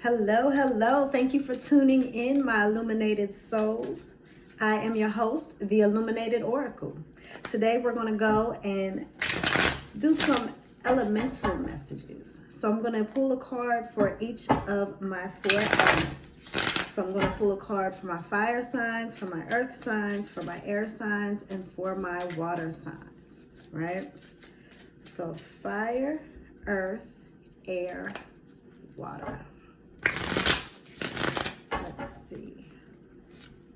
Hello, hello. Thank you for tuning in, my illuminated souls. I am your host, the Illuminated Oracle. Today we're going to go and do some elemental messages. So I'm going to pull a card for each of my 4 elements. So I'm going to pull a card for my fire signs, for my earth signs, for my air signs, and for my water signs, right? So fire, earth, air, water. Let's see.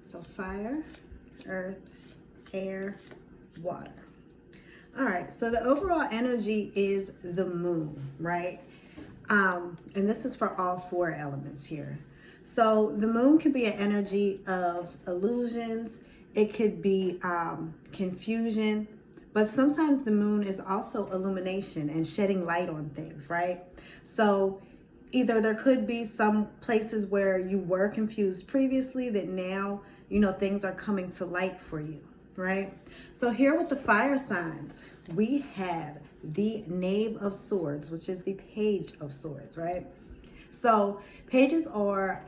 So fire, earth, air, water. All right, so the overall energy is the moon, right? And this is for all 4 elements here. So the moon could be an energy of illusions. It could be confusion. But sometimes the moon is also illumination and shedding light on things, right? So either there could be some places where you were confused previously that now, things are coming to light for you, right? So here with the fire signs, we have the Knave of Swords, which is the Page of Swords, right? So pages are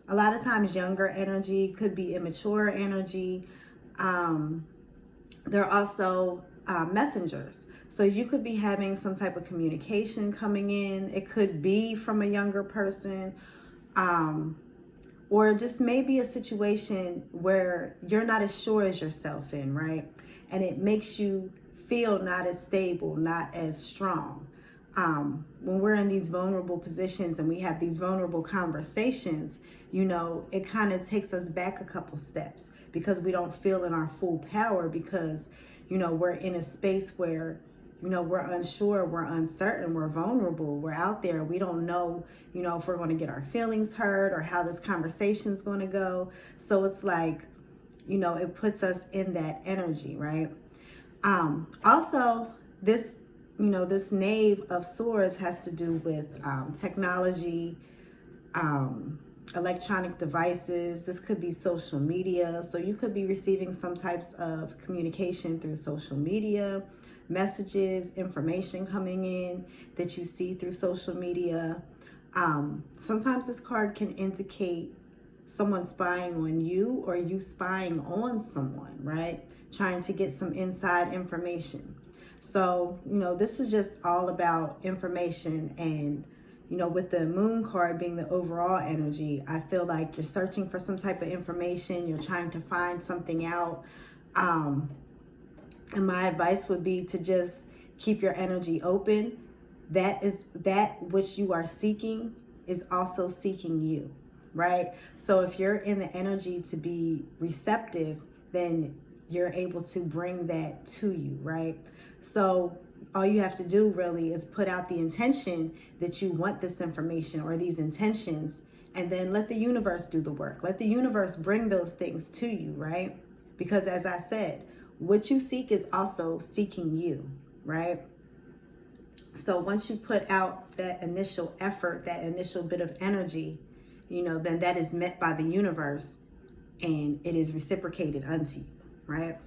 a lot of times younger energy, could be immature energy. They're also messengers. So you could be having some type of communication coming in. It could be from a younger person, or just maybe a situation where you're not as sure as yourself in, right? And it makes you feel not as stable, not as strong. When we're in these vulnerable positions and we have these vulnerable conversations, it kind of takes us back a couple steps because we don't feel in our full power because, we're in a space where, we're unsure, we're uncertain, we're vulnerable, we're out there. We don't know, if we're going to get our feelings hurt or how this conversation is going to go. So it's like, it puts us in that energy, right? Also, this Knave of Swords has to do with technology, electronic devices. This could be social media. So you could be receiving some types of communication through social media, messages, information coming in that you see through social media. Sometimes this card can indicate someone spying on you or you spying on someone, right? Trying to get some inside information. So, this is just all about information. And, with the moon card being the overall energy, I feel like you're searching for some type of information. You're trying to find something out. And my advice would be to just keep your energy open. That which you are seeking is also seeking you, right? So if you're in the energy to be receptive, then you're able to bring that to you, right? So all you have to do really is put out the intention that you want this information or these intentions, and then let the universe do the work. Let the universe bring those things to you, right? Because as I said, what you seek is also seeking you, right? So once you put out that initial effort, that initial bit of energy, then that is met by the universe and it is reciprocated unto you, right?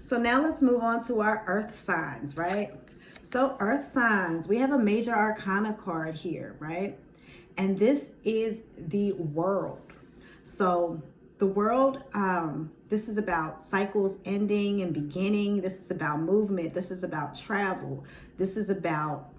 So now let's move on to our earth signs, right? So earth signs, we have a major arcana card here, right? And this is the world. So the world, this is about cycles ending and beginning. This is about movement. This is about travel. This is about,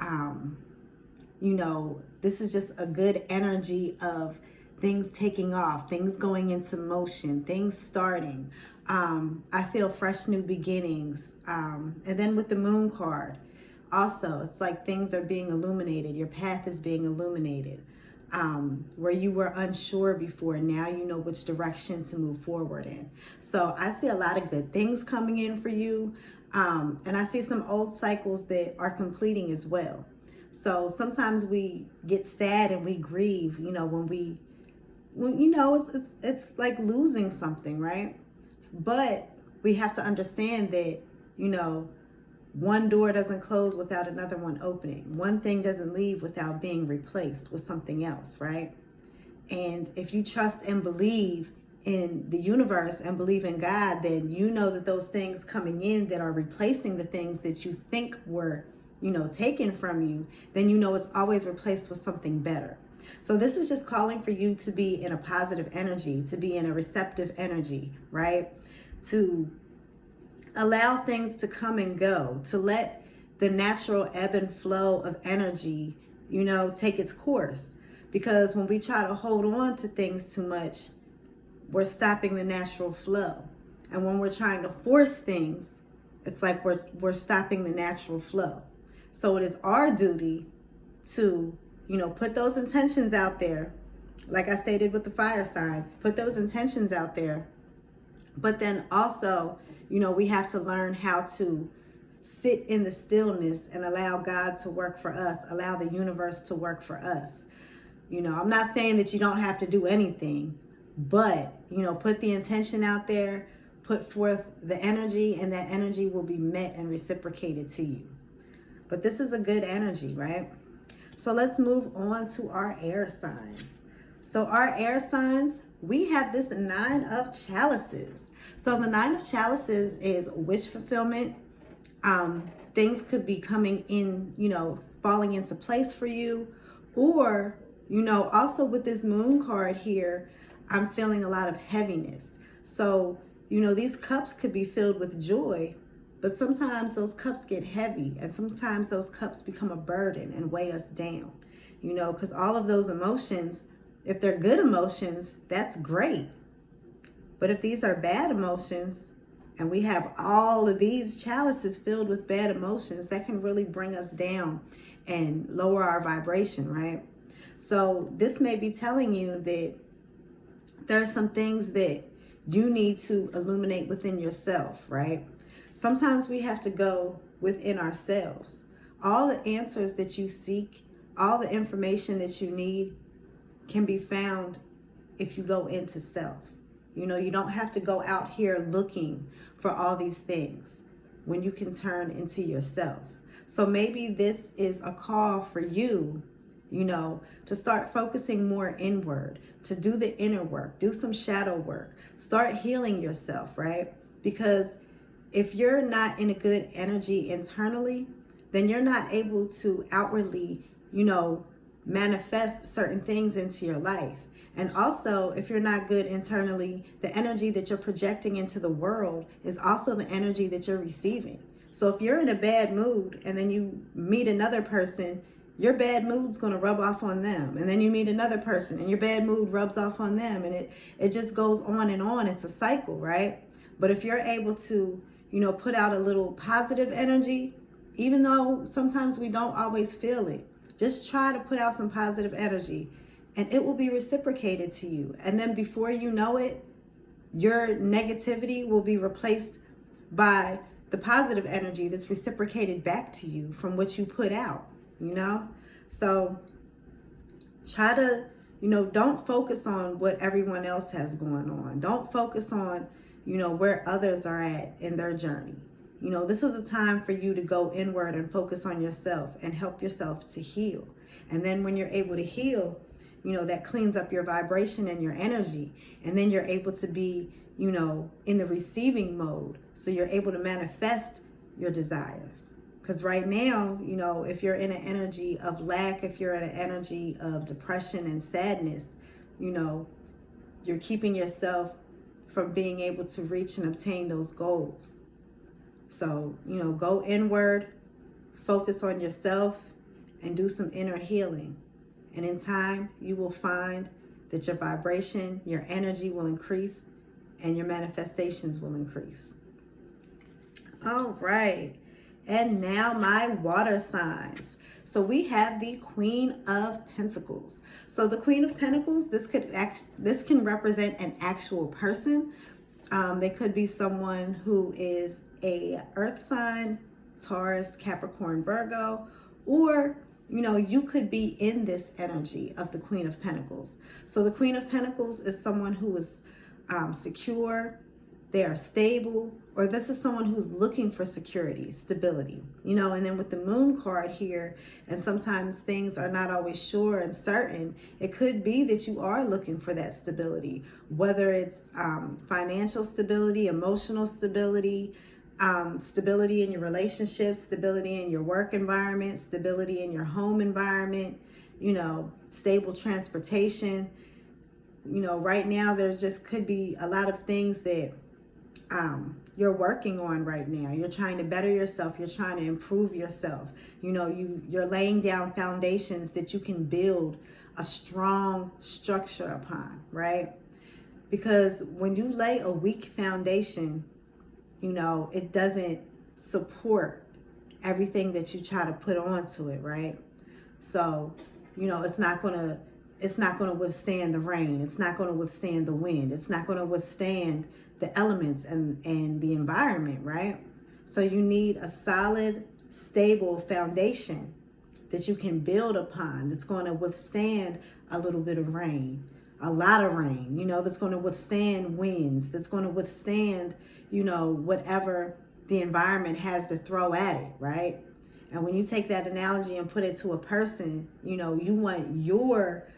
this is just a good energy of things taking off, things going into motion, things starting. I feel fresh new beginnings. And then with the moon card, also, it's like things are being illuminated. Your path is being illuminated. Where you were unsure before, now you know which direction to move forward in. So I see a lot of good things coming in for you. And I see some old cycles that are completing as well. So sometimes we get sad and we grieve, when it's like losing something, right? But we have to understand that, one door doesn't close without another one opening. One thing doesn't leave without being replaced with something else, right? And if you trust and believe in the universe and believe in God, then you know that those things coming in that are replacing the things that you think were, taken from you, then it's always replaced with something better. So this is just calling for you to be in a positive energy, to be in a receptive energy, right? To allow things to come and go, to let the natural ebb and flow of energy, take its course. Because when we try to hold on to things too much, we're stopping the natural flow. And when we're trying to force things, it's like we're stopping the natural flow. So it is our duty to, put those intentions out there. Like I stated with the fire signs, put those intentions out there. But then also, we have to learn how to sit in the stillness and allow God to work for us, allow the universe to work for us. I'm not saying that you don't have to do anything, but, put the intention out there, put forth the energy, and that energy will be met and reciprocated to you. But this is a good energy, right? So let's move on to our air signs. So our air signs, we have this 9 of chalices. So the 9 of chalices is wish fulfillment. Things could be coming in, falling into place for you. Or, also with this moon card here, I'm feeling a lot of heaviness. So, these cups could be filled with joy, but sometimes those cups get heavy, and sometimes those cups become a burden and weigh us down, because all of those emotions, if they're good emotions, that's great. But if these are bad emotions, and we have all of these chalices filled with bad emotions, that can really bring us down and lower our vibration, right? So this may be telling you that there are some things that you need to illuminate within yourself, right? Sometimes we have to go within ourselves. All the answers that you seek, all the information that you need can be found if you go into self. You don't have to go out here looking for all these things when you can turn into yourself. So maybe this is a call for you, to start focusing more inward, to do the inner work, do some shadow work, start healing yourself, right? Because if you're not in a good energy internally, then you're not able to outwardly, manifest certain things into your life. And also, if you're not good internally, the energy that you're projecting into the world is also the energy that you're receiving. So if you're in a bad mood and then you meet another person, your bad mood's going to rub off on them. And then you meet another person and your bad mood rubs off on them. And it just goes on and on. It's a cycle, right? But if you're able to, put out a little positive energy, even though sometimes we don't always feel it, just try to put out some positive energy and it will be reciprocated to you. And then before you know it, your negativity will be replaced by the positive energy that's reciprocated back to you from what you put out, So try to, don't focus on what everyone else has going on. Don't focus on, where others are at in their journey. This is a time for you to go inward and focus on yourself and help yourself to heal. And then when you're able to heal, that cleans up your vibration and your energy. And then you're able to be, in the receiving mode. So you're able to manifest your desires. Because right now, if you're in an energy of lack, if you're in an energy of depression and sadness, you're keeping yourself from being able to reach and obtain those goals. So, go inward, focus on yourself, and do some inner healing. And in time, you will find that your vibration, your energy will increase, and your manifestations will increase. All right. And now my water signs. So we have the Queen of Pentacles. So the Queen of Pentacles, this can represent an actual person. They could be someone who is a earth sign, Taurus, Capricorn, Virgo, or you could be in this energy of the Queen of Pentacles. So the Queen of Pentacles is someone who is secure, they are stable, or this is someone who's looking for security, stability, and then with the Moon card here, and sometimes things are not always sure and certain, it could be that you are looking for that stability, whether it's financial stability, emotional stability, stability in your relationships, stability in your work environment, stability in your home environment, stable transportation. You know, right now there just could be a lot of things that you're working on right now. You're trying to better yourself. You're trying to improve yourself. You know, you're laying down foundations that you can build a strong structure upon, right? Because when you lay a weak foundation, you know, it doesn't support everything that you try to put onto it, right? So, you know, it's not going to withstand the rain. It's not going to withstand the wind. It's not going to withstand the elements and the environment, right? So you need a solid, stable foundation that you can build upon, that's going to withstand a little bit of rain, a lot of rain, you know, that's going to withstand winds, that's going to withstand, you know, whatever the environment has to throw at it, right? And when you take that analogy and put it to a person, you know, you want your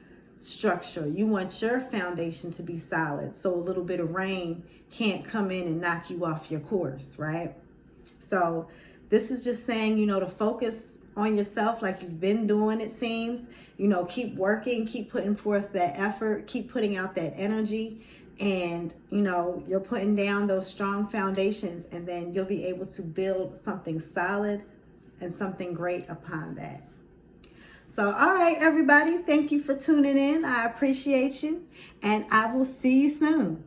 structure, you want your foundation to be solid, so a little bit of rain can't come in and knock you off your course, right? So this is just saying, you know, to focus on yourself like you've been doing, it seems. You know, keep working, keep putting forth that effort, keep putting out that energy, and, you know, you're putting down those strong foundations, and then you'll be able to build something solid and something great upon that. So, all right, everybody, thank you for tuning in. I appreciate you, and I will see you soon.